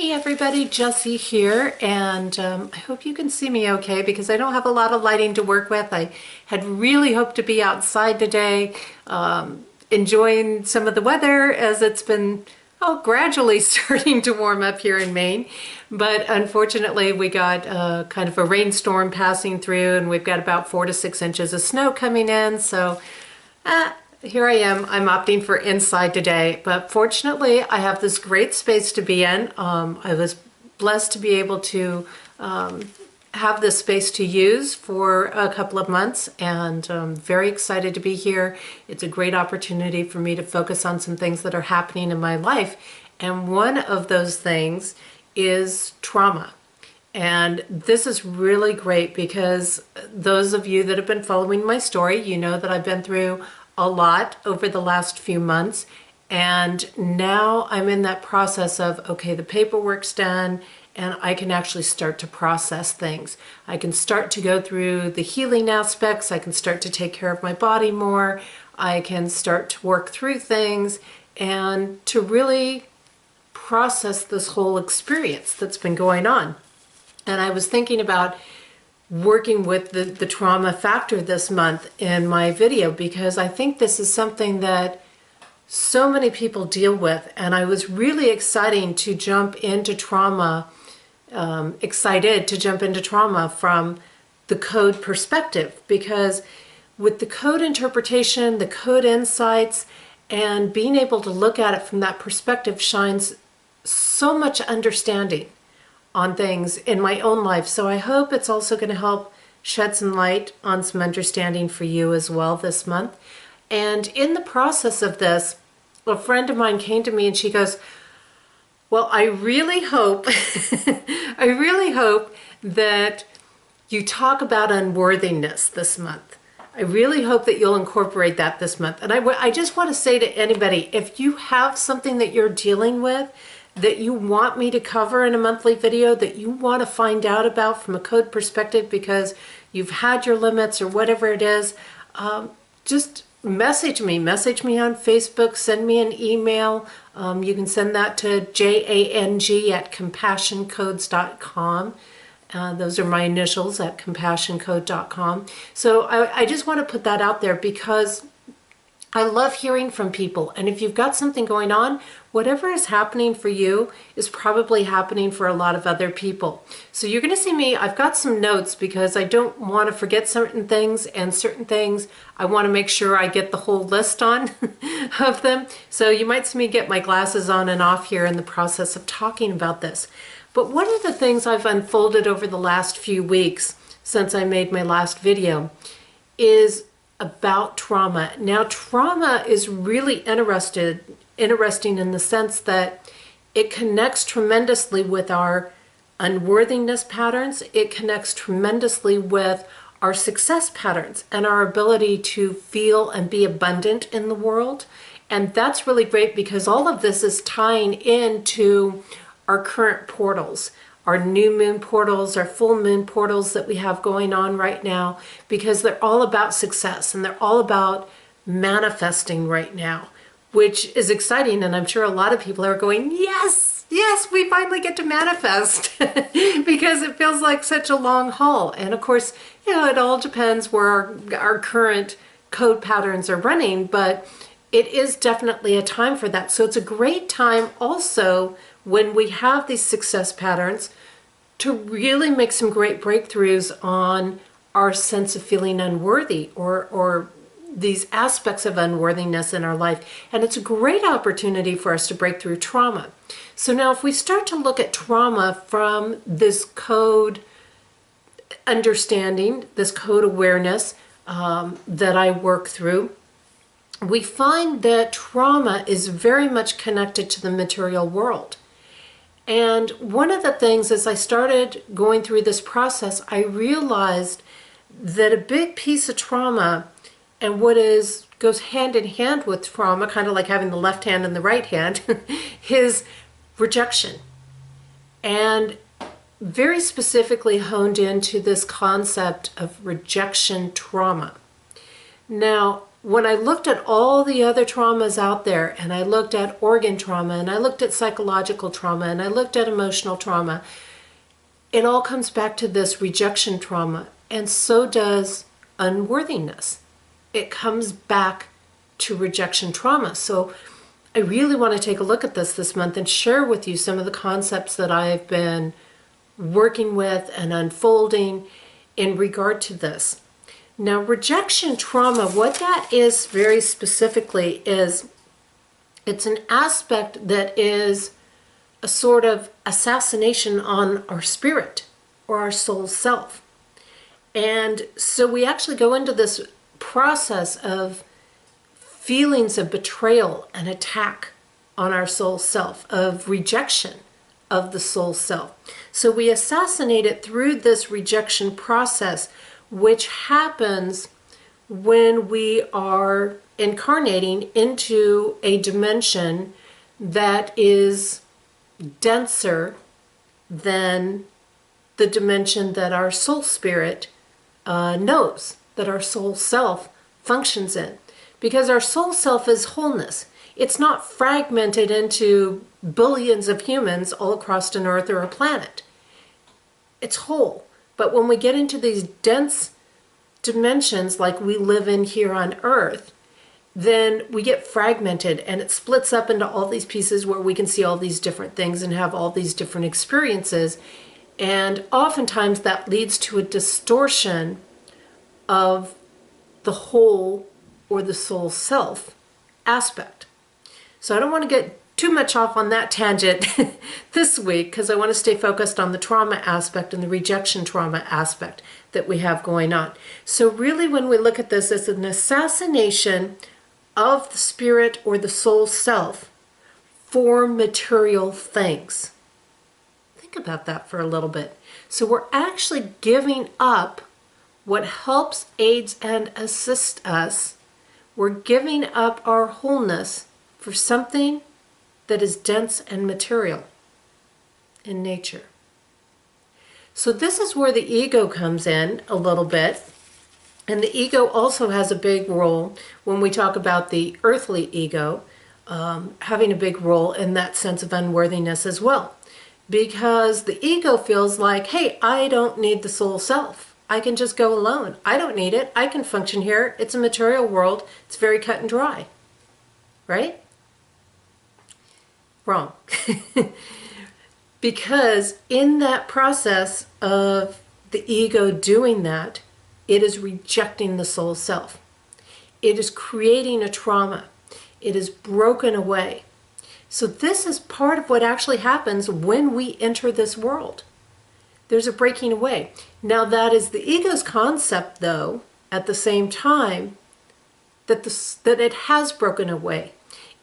Hey everybody, Jessie here, and I hope you can see me okay because I don't have a lot of lighting to work with. I had really hoped to be outside today, enjoying some of the weather as it's been gradually starting to warm up here in Maine. But unfortunately we got kind of a rainstorm passing through, and we've got about 4 to 6 inches of snow coming in, so here I am. I'm opting for inside today, but fortunately I have this great space to be in. I was blessed to be able to have this space to use for a couple of months, and I'm very excited to be here. It's a great opportunity for me to focus on some things that are happening in my life, and one of those things is trauma. And this is really great because those of you that have been following my story, you know that I've been through a lot over the last few months, and now I'm in that process of, okay, the paperwork's done and I can actually start to process things. I can start to go through the healing aspects. I can start to take care of my body more. I can start to work through things and to really process this whole experience that's been going on. And I was thinking about working with the trauma factor this month in my video because I think this is something that so many people deal with, and I was really excited to jump into trauma from the code perspective, because with the code interpretation, the code insights, and being able to look at it from that perspective shines so much understanding on things in my own life. So I hope it's also going to help shed some light on some understanding for you as well this month. And in the process of this, a friend of mine came to me and she goes, well, I really hope, I really hope that you talk about unworthiness this month. I really hope that you'll incorporate that this month. And I just want to say to anybody, if you have something that you're dealing with that you want me to cover in a monthly video, that you want to find out about from a code perspective because you've had your limits or whatever it is, just message me on Facebook, send me an email. You can send that to jang@compassioncodes.com. Those are my initials at compassioncode.com. So I just want to put that out there because I love hearing from people, and if you've got something going on, whatever is happening for you is probably happening for a lot of other people. So you're going to see me, I've got some notes because I don't want to forget certain things, and certain things I want to make sure I get the whole list on of them. So you might see me get my glasses on and off here in the process of talking about this. But one of the things I've unfolded over the last few weeks since I made my last video is about trauma. Now, trauma is really interesting in the sense that it connects tremendously with our unworthiness patterns. It connects tremendously with our success patterns and our ability to feel and be abundant in the world. And that's really great because all of this is tying into our current portals, our new moon portals, our full moon portals that we have going on right now, because they're all about success and they're all about manifesting right now, which is exciting. And I'm sure a lot of people are going, yes, yes, we finally get to manifest because it feels like such a long haul. And of course, you know, it all depends where our current code patterns are running, but it is definitely a time for that. So it's a great time also when we have these success patterns to really make some great breakthroughs on our sense of feeling unworthy or these aspects of unworthiness in our life. And it's a great opportunity for us to break through trauma. So now if we start to look at trauma from this code understanding, this code awareness that I work through, we find that trauma is very much connected to the material world. And one of the things, as I started going through this process, I realized that a big piece of trauma, and goes hand in hand with trauma, kind of like having the left hand and the right hand, is rejection. And very specifically honed into this concept of rejection trauma. Now, when I looked at all the other traumas out there, and I looked at organ trauma, and I looked at psychological trauma, and I looked at emotional trauma, it all comes back to this rejection trauma, and so does unworthiness. It comes back to rejection trauma. So I really want to take a look at this month and share with you some of the concepts that I've been working with and unfolding in regard to this. Now, rejection trauma, what that is very specifically is it's an aspect that is a sort of assassination on our spirit or our soul self. And so we actually go into this process of feelings of betrayal and attack on our soul self, of rejection of the soul self. So we assassinate it through this rejection process, which happens when we are incarnating into a dimension that is denser than the dimension that our soul spirit knows, that our soul self functions in. Because our soul self is wholeness. It's not fragmented into billions of humans all across an earth or a planet. It's whole. But when we get into these dense dimensions like we live in here on earth, then we get fragmented and it splits up into all these pieces where we can see all these different things and have all these different experiences. And oftentimes that leads to a distortion of the whole or the soul self aspect. So I don't want to get too much off on that tangent this week because I want to stay focused on the trauma aspect and the rejection trauma aspect that we have going on. So really when we look at this, it's an assassination of the spirit or the soul self for material things. Think about that for a little bit. So we're actually giving up what helps, aids, and assists us. We're giving up our wholeness for something that is dense and material in nature. So this is where the ego comes in a little bit. And the ego also has a big role when we talk about the earthly ego, having a big role in that sense of unworthiness as well. Because the ego feels like, hey, I don't need the soul self. I can just go alone. I don't need it. I can function here. It's a material world. It's very cut and dry. Right? Wrong. Because in that process of the ego doing that, it is rejecting the soul self. It is creating a trauma. It is broken away. So this is part of what actually happens when we enter this world. There's a breaking away. Now that is the ego's concept, though, at the same time, that it has broken away.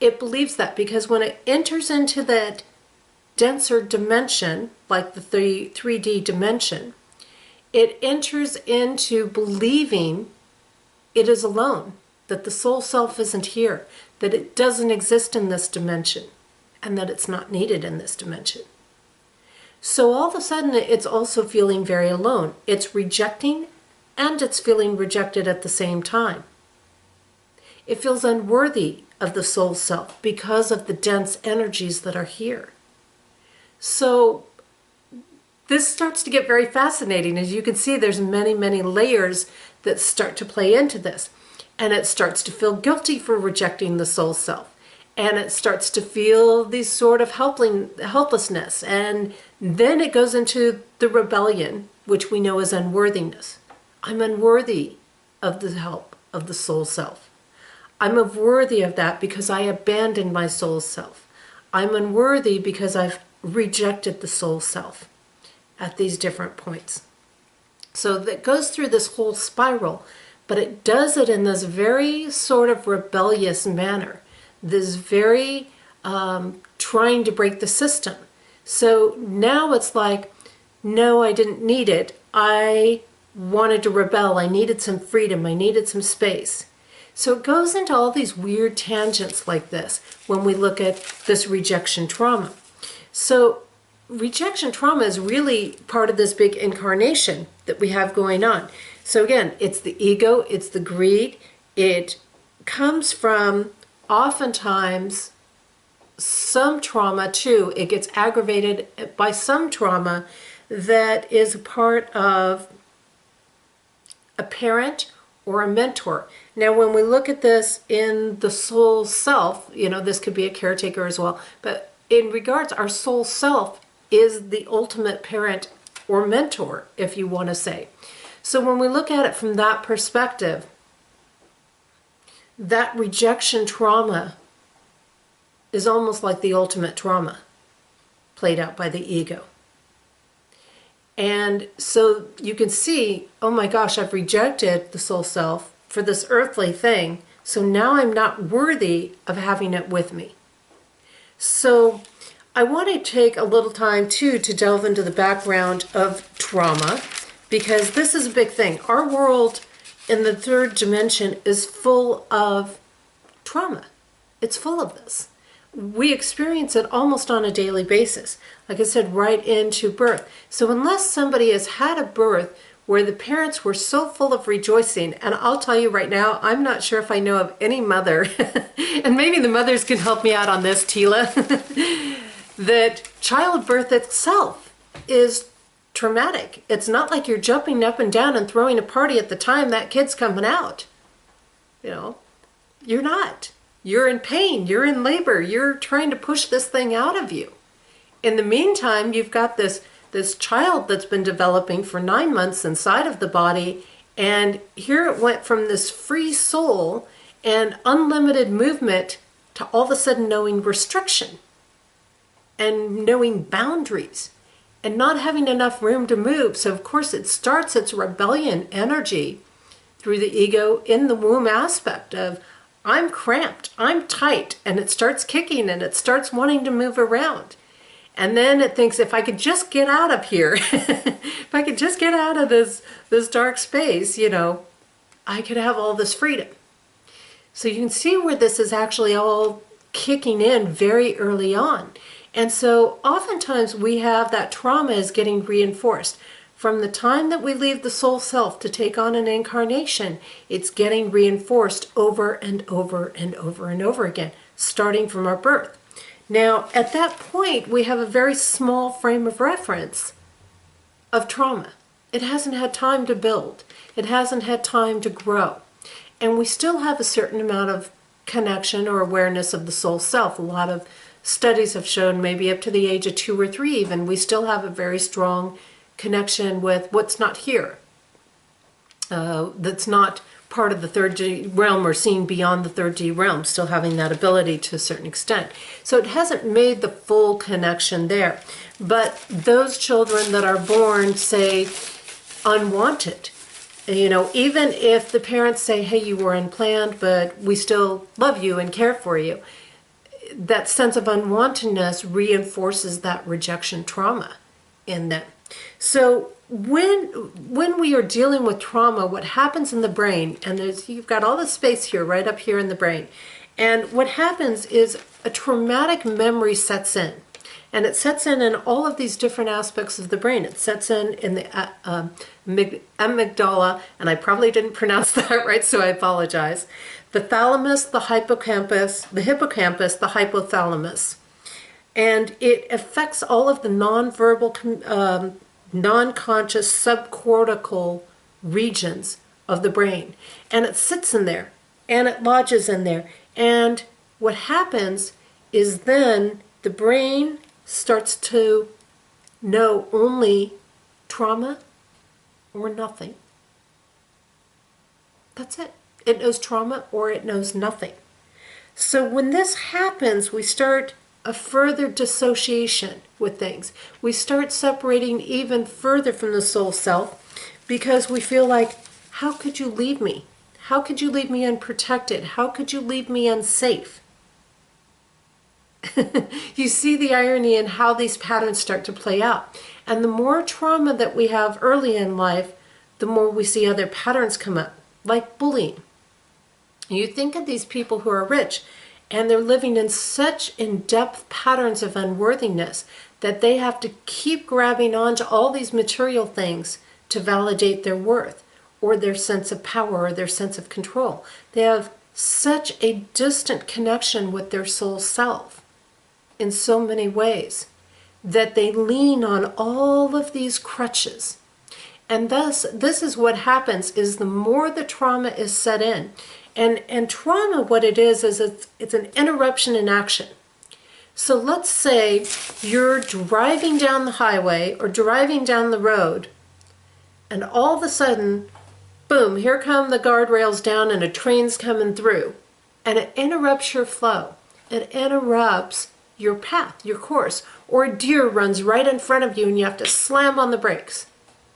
It believes that because when it enters into that denser dimension, like the 3D dimension, it enters into believing it is alone, that the soul self isn't here, that it doesn't exist in this dimension, and that it's not needed in this dimension. So all of a sudden, it's also feeling very alone. It's rejecting and it's feeling rejected at the same time. It feels unworthy of the soul self because of the dense energies that are here. So this starts to get very fascinating. As you can see, there's many, many layers that start to play into this. And it starts to feel guilty for rejecting the soul self. And it starts to feel these sort of helplessness. And then it goes into the rebellion, which we know as unworthiness. I'm unworthy of the help of the soul self. I'm unworthy of that because I abandoned my soul self. I'm unworthy because I've rejected the soul self at these different points. So that goes through this whole spiral, but it does it in this very sort of rebellious manner. This very trying to break the system. So now it's like, no, I didn't need it. I wanted to rebel. I needed some freedom. I needed some space. So it goes into all these weird tangents like this when we look at this rejection trauma. So rejection trauma is really part of this big incarnation that we have going on. So again, it's the ego, it's the greed, it comes from oftentimes some trauma too. It gets aggravated by some trauma that is a part of a parent or a mentor. Now, when we look at this in the soul self, this could be a caretaker as well, but in regards, our soul self is the ultimate parent or mentor, if you want to say. So when we look at it from that perspective, that rejection trauma is almost like the ultimate trauma played out by the ego. And so you can see, oh my gosh, I've rejected the soul self for this earthly thing, so now I'm not worthy of having it with me. So I want to take a little time too to delve into the background of trauma, because this is a big thing. Our world in the third dimension is full of trauma. It's full of this. We experience it almost on a daily basis. Like I said, right into birth. So unless somebody has had a birth where the parents were so full of rejoicing, and I'll tell you right now, I'm not sure if I know of any mother, and maybe the mothers can help me out on this, Tila, that childbirth itself is traumatic. It's not like you're jumping up and down and throwing a party at the time that kid's coming out. You're not. You're in pain, you're in labor, you're trying to push this thing out of you. In the meantime, you've got this child that's been developing for 9 months inside of the body, and here it went from this free soul and unlimited movement to all of a sudden knowing restriction and knowing boundaries and not having enough room to move. So of course it starts its rebellion energy through the ego in the womb aspect of, I'm cramped, I'm tight, and it starts kicking and it starts wanting to move around. And then it thinks, if I could just get out of here, if I could just get out of this dark space, I could have all this freedom. So you can see where this is actually all kicking in very early on. And so oftentimes we have that trauma is getting reinforced. From the time that we leave the soul self to take on an incarnation, it's getting reinforced over and over and over and over again, starting from our birth. Now, at that point, we have a very small frame of reference of trauma. It hasn't had time to build. It hasn't had time to grow. And we still have a certain amount of connection or awareness of the soul self. A lot of studies have shown maybe up to the age of 2 or 3 even, we still have a very strong connection with what's not here, that's not part of the third D realm or seen beyond the third D realm, still having that ability to a certain extent. So it hasn't made the full connection there. But those children that are born, say, unwanted, even if the parents say, hey, you were unplanned, but we still love you and care for you, that sense of unwantedness reinforces that rejection trauma in them. So when we are dealing with trauma, what happens in the brain, and you've got all the space here, right up here in the brain, and what happens is a traumatic memory sets in. And it sets in all of these different aspects of the brain. It sets in the amygdala, and I probably didn't pronounce that right, so I apologize. The thalamus, the hippocampus, the hypothalamus. And it affects all of the nonverbal, non-conscious subcortical regions of the brain. And it sits in there, and it lodges in there. And what happens is then the brain starts to know only trauma or nothing. That's it. It knows trauma or it knows nothing. So when this happens, we start a further dissociation with things. We start separating even further from the soul self because we feel like, how could you leave me? How could you leave me unprotected? How could you leave me unsafe? You see the irony in how these patterns start to play out. And the more trauma that we have early in life, the more we see other patterns come up, like bullying. You think of these people who are rich, and they're living in such in-depth patterns of unworthiness that they have to keep grabbing onto all these material things to validate their worth or their sense of power or their sense of control. They have such a distant connection with their soul self in so many ways that they lean on all of these crutches. And thus, this is what happens is the more the trauma is set in, and trauma, what it is it's an interruption in action. So let's say you're driving down the highway or driving down the road, and all of a sudden, boom, here come the guardrails down and a train's coming through. And it interrupts your flow. It interrupts your path, your course. Or a deer runs right in front of you and you have to slam on the brakes.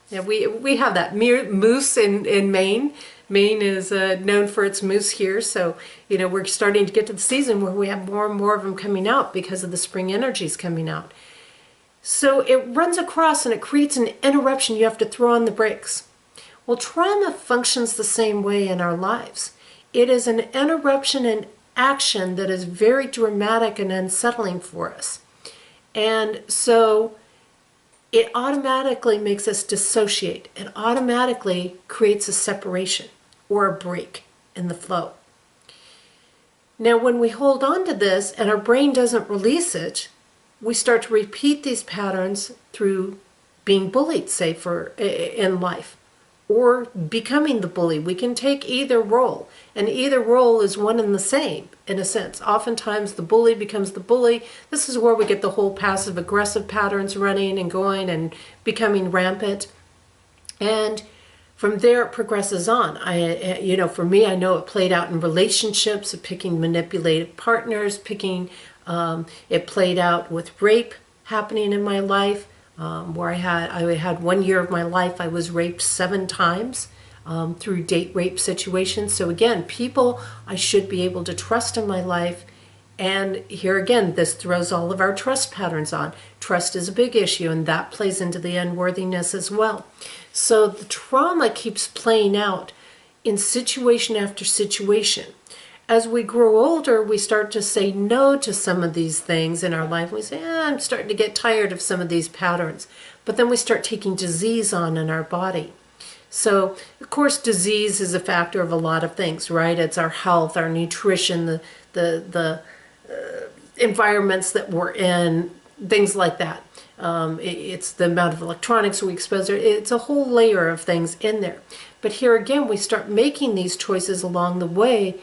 Yeah, we have that. Moose in Maine. Maine is known for its moose here, so we're starting to get to the season where we have more and more of them coming out because of the spring energies coming out. So it runs across and it creates an interruption. You have to throw on the brakes. Well, trauma functions the same way in our lives. It is an interruption in action that is very dramatic and unsettling for us. And so it automatically makes us dissociate. It automatically creates a separation or a break in the flow. Now, when we hold on to this and our brain doesn't release it, we start to repeat these patterns through being bullied, say, in life, or becoming the bully. We can take either role, and either role is one and the same, in a sense. Oftentimes, the bully becomes the bully. This is where we get the whole passive-aggressive patterns running and going and becoming rampant. And from there, it progresses on. For me, I know it played out in relationships, of picking manipulative partners, it played out with rape happening in my life, where I had 1 year of my life I was raped 7 times through date rape situations. So again, people I should be able to trust in my life. And here again, this throws all of our trust patterns on. Trust is a big issue, and that plays into the unworthiness as well. So the trauma keeps playing out in situation after situation. As we grow older, we start to say no to some of these things in our life. We say, I'm starting to get tired of some of these patterns. But then we start taking disease on in our body. So, of course, disease is a factor of a lot of things, right? It's our health, our nutrition, the environments that we're in, things like that. It's the amount of electronics we expose. It's a whole layer of things in there. But here again, we start making these choices along the way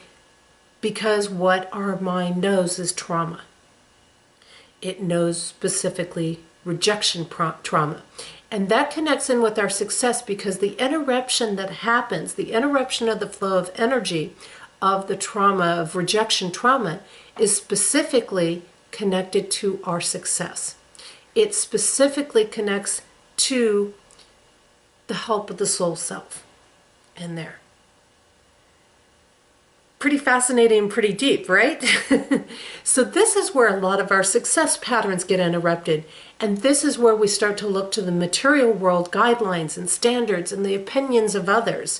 because what our mind knows is trauma. It knows specifically rejection trauma. And that connects in with our success because the interruption that happens, the interruption of the flow of energy of the trauma, of rejection trauma, is specifically connected to our success. It specifically connects to the help of the soul self in there. Pretty fascinating and pretty deep, right? So this is where a lot of our success patterns get interrupted. And this is where we start to look to the material world guidelines and standards and the opinions of others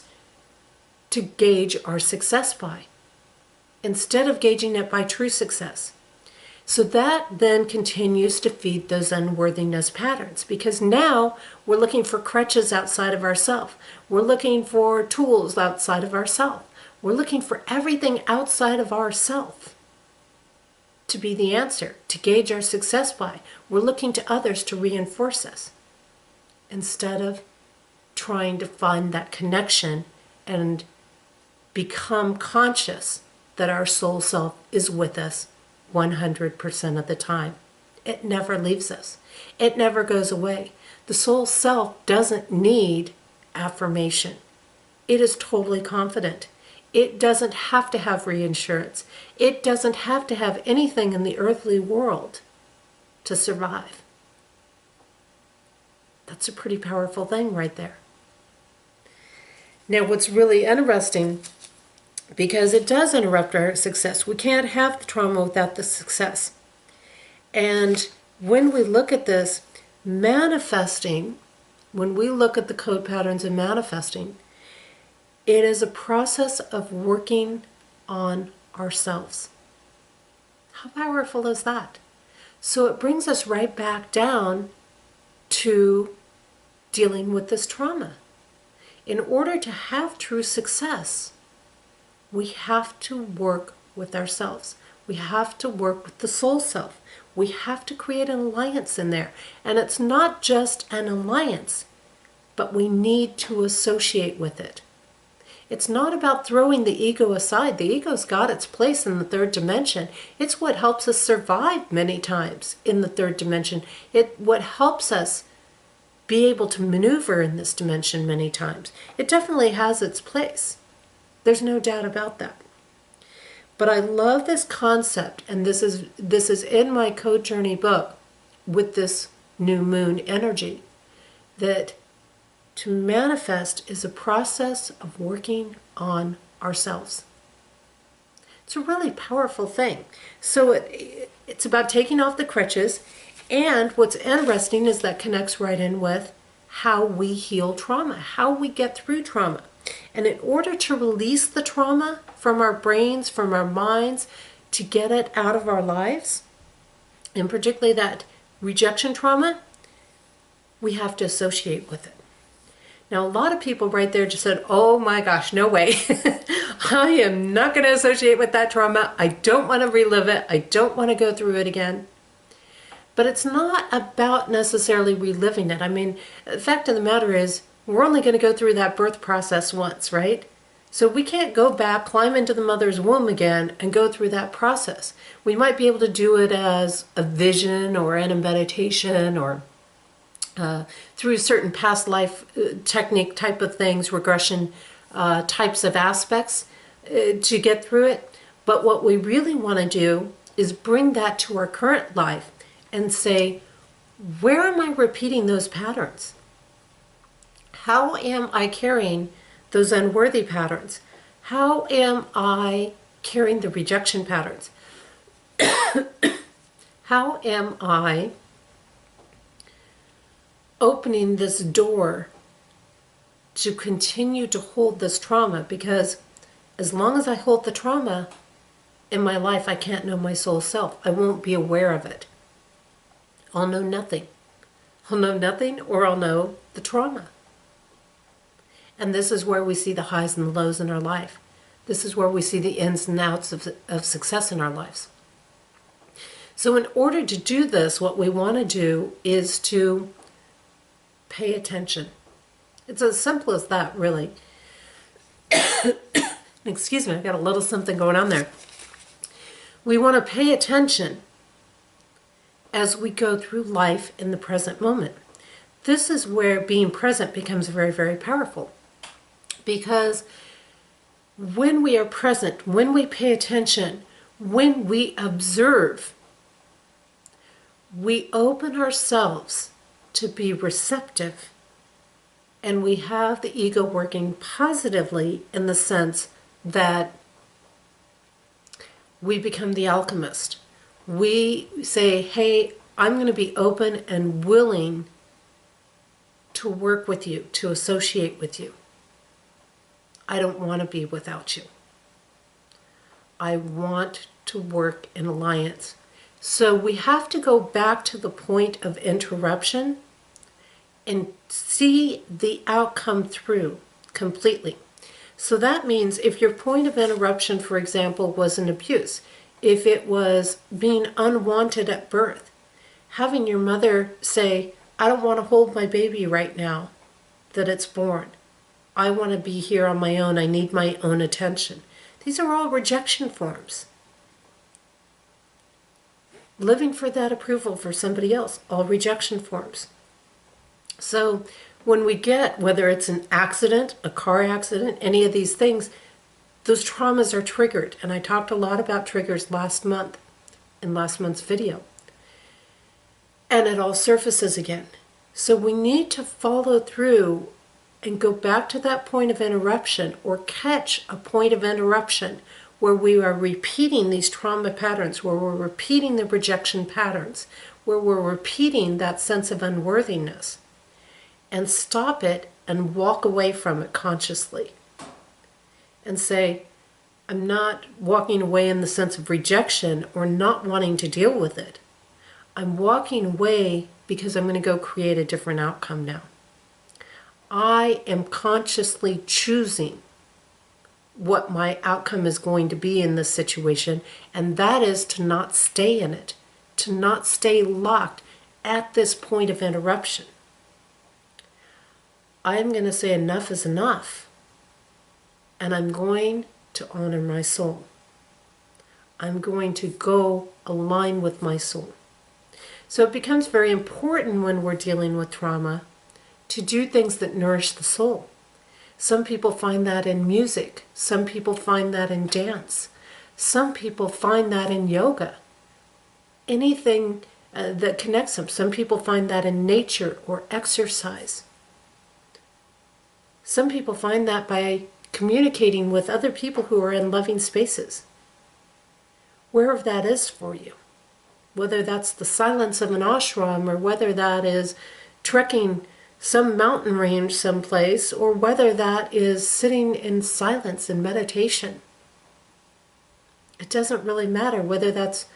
to gauge our success by, instead of gauging it by true success. So that then continues to feed those unworthiness patterns, because now we're looking for crutches outside of ourselves. We're looking for tools outside of ourselves. We're looking for everything outside of ourselves to be the answer, to gauge our success by. We're looking to others to reinforce us instead of trying to find that connection and become conscious that our soul self is with us 100% of the time. It never leaves us. It never goes away. The soul self doesn't need affirmation. It is totally confident. It doesn't have to have reinsurance. It doesn't have to have anything in the earthly world to survive. That's a pretty powerful thing right there. Now, what's really interesting, because it does interrupt our success, we can't have the trauma without the success. And when we look at this, manifesting, when we look at the code patterns in manifesting, it is a process of working on ourselves. How powerful is that? So it brings us right back down to dealing with this trauma. In order to have true success, We have to work with ourselves. We have to work with the soul self. We have to create an alliance in there. And it's not just an alliance, but we need to associate with it. It's not about throwing the ego aside. The ego's got its place in the third dimension. It's what helps us survive many times in the third dimension. What helps us be able to maneuver in this dimension many times. It definitely has its place. There's no doubt about that. But I love this concept, and this is in my Code Journey book with this new moon energy, that to manifest is a process of working on ourselves. It's a really powerful thing. So it's about taking off the crutches, and what's interesting is that connects right in with how we heal trauma, how we get through trauma. And in order to release the trauma from our brains, from our minds, to get it out of our lives, and particularly that rejection trauma, we have to associate with it. Now, a lot of people right there just said, oh my gosh, no way. I am not going to associate with that trauma. I don't want to relive it. I don't want to go through it again. But it's not about necessarily reliving it. I mean, the fact of the matter is, we're only going to go through that birth process once, right? So we can't go back, climb into the mother's womb again, and go through that process. We might be able to do it as a vision or in a meditation or through certain past life technique type of things, regression types of aspects to get through it. But what we really want to do is bring that to our current life and say, where am I repeating those patterns? How am I carrying those unworthy patterns? How am I carrying the rejection patterns? How am I opening this door to continue to hold this trauma? Because as long as I hold the trauma in my life, I can't know my soul self. I won't be aware of it. I'll know nothing. I'll know nothing, or I'll know the trauma. And this is where we see the highs and the lows in our life. This is where we see the ins and outs of success in our lives. So in order to do this, what we want to do is to pay attention. It's as simple as that, really. Excuse me, I've got a little something going on there. We want to pay attention as we go through life in the present moment. This is where being present becomes very, very powerful. Because when we are present, when we pay attention, when we observe, we open ourselves to be receptive, and we have the ego working positively in the sense that we become the alchemist. We say, hey, I'm going to be open and willing to work with you, to associate with you. I don't want to be without you. I want to work in alliance. So we have to go back to the point of interruption and see the outcome through completely. So that means if your point of interruption, for example, was an abuse, if it was being unwanted at birth, having your mother say, I don't want to hold my baby right now that it's born. I want to be here on my own. I need my own attention. These are all rejection forms. Living for that approval for somebody else, all rejection forms. So when we get, whether it's an accident, a car accident, any of these things, those traumas are triggered. And I talked a lot about triggers last month in last month's video. And it all surfaces again. So we need to follow through and go back to that point of interruption, or catch a point of interruption where we are repeating these trauma patterns, where we're repeating the rejection patterns, where we're repeating that sense of unworthiness, and stop it and walk away from it consciously and say, I'm not walking away in the sense of rejection or not wanting to deal with it. I'm walking away because I'm going to go create a different outcome now. I am consciously choosing what my outcome is going to be in this situation, and that is to not stay in it, to not stay locked at this point of interruption. I'm going to say enough is enough, and I'm going to honor my soul. I'm going to go align with my soul. So it becomes very important when we're dealing with trauma to do things that nourish the soul. Some people find that in music. Some people find that in dance. Some people find that in yoga. Anything that connects them. Some people find that in nature or exercise. Some people find that by communicating with other people who are in loving spaces. Wherever that is for you. Whether that's the silence of an ashram, or whether that is trekking some mountain range someplace, or whether that is sitting in silence and meditation. It doesn't really matter whether that's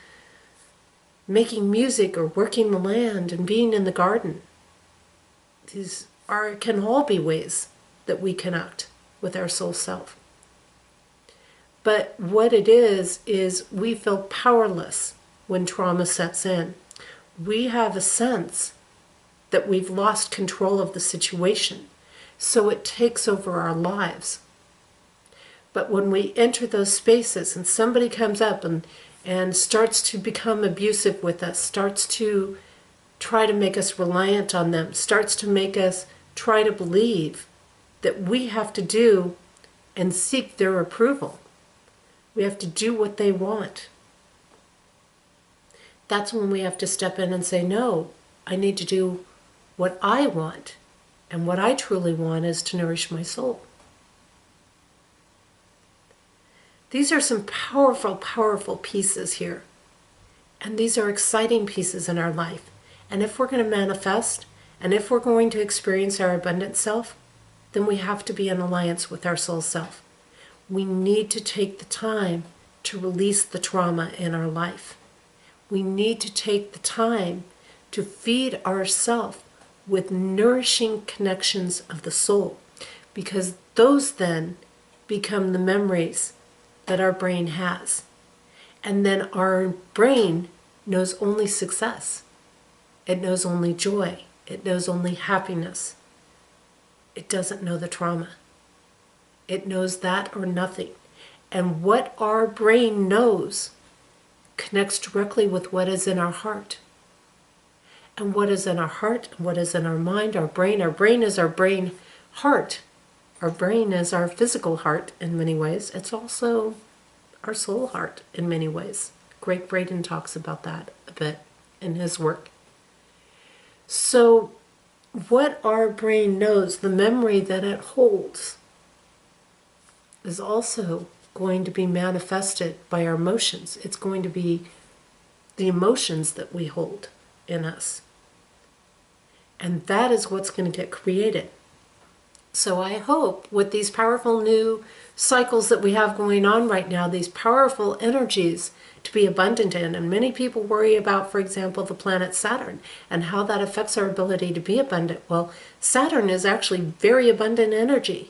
making music or working the land and being in the garden. These can all be ways that we connect with our soul self. But what it is we feel powerless when trauma sets in. We have a sense that we've lost control of the situation, so it takes over our lives. But when we enter those spaces and somebody comes up and starts to become abusive with us, starts to try to make us reliant on them, starts to make us try to believe that we have to do and seek their approval. We have to do what they want. That's when we have to step in and say, no, I need to do what I want. And what I truly want is to nourish my soul. These are some powerful, powerful pieces here. And these are exciting pieces in our life. And if we're going to manifest, and if we're going to experience our abundant self, then we have to be in alliance with our soul self. We need to take the time to release the trauma in our life. We need to take the time to feed ourselves with nourishing connections of the soul, because those then become the memories that our brain has. And then our brain knows only success. It knows only joy. It knows only happiness. It doesn't know the trauma. It knows that or nothing. And what our brain knows connects directly with what is in our heart. And what is in our heart, what is in our mind, our brain. Our brain is our brain heart. Our brain is our physical heart in many ways. It's also our soul heart in many ways. Greg Braden talks about that a bit in his work. So what our brain knows, the memory that it holds, is also going to be manifested by our emotions. It's going to be the emotions that we hold in us. And that is what's going to get created. So I hope with these powerful new cycles that we have going on right now, these powerful energies to be abundant in, and many people worry about, for example, the planet Saturn and how that affects our ability to be abundant. Well, Saturn is actually very abundant energy.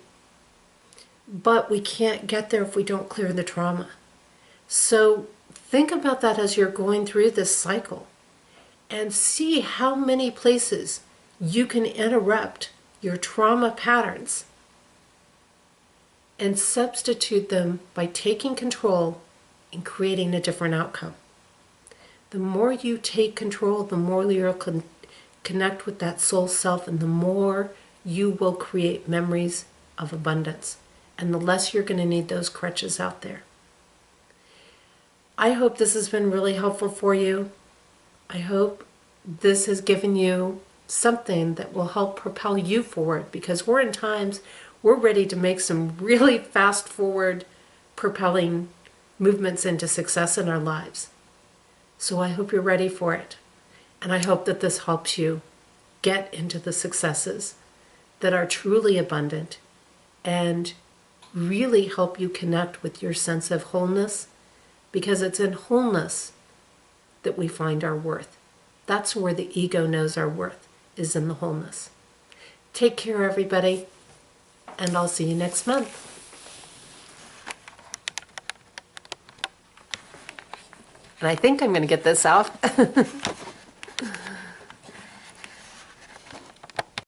But we can't get there if we don't clear the trauma. So think about that as you're going through this cycle and see how many places you can interrupt your trauma patterns and substitute them by taking control and creating a different outcome. The more you take control, the more you'll connect with that soul self, and the more you will create memories of abundance. And the less you're going to need those crutches out there. I hope this has been really helpful for you. I hope this has given you something that will help propel you forward, because we're in times we're ready to make some really fast forward propelling movements into success in our lives. So I hope you're ready for it. And I hope that this helps you get into the successes that are truly abundant and really help you connect with your sense of wholeness, because it's in wholeness that we find our worth. That's where the ego knows our worth, is in the wholeness. Take care, everybody, and I'll see you next month. And I think I'm going to get this out.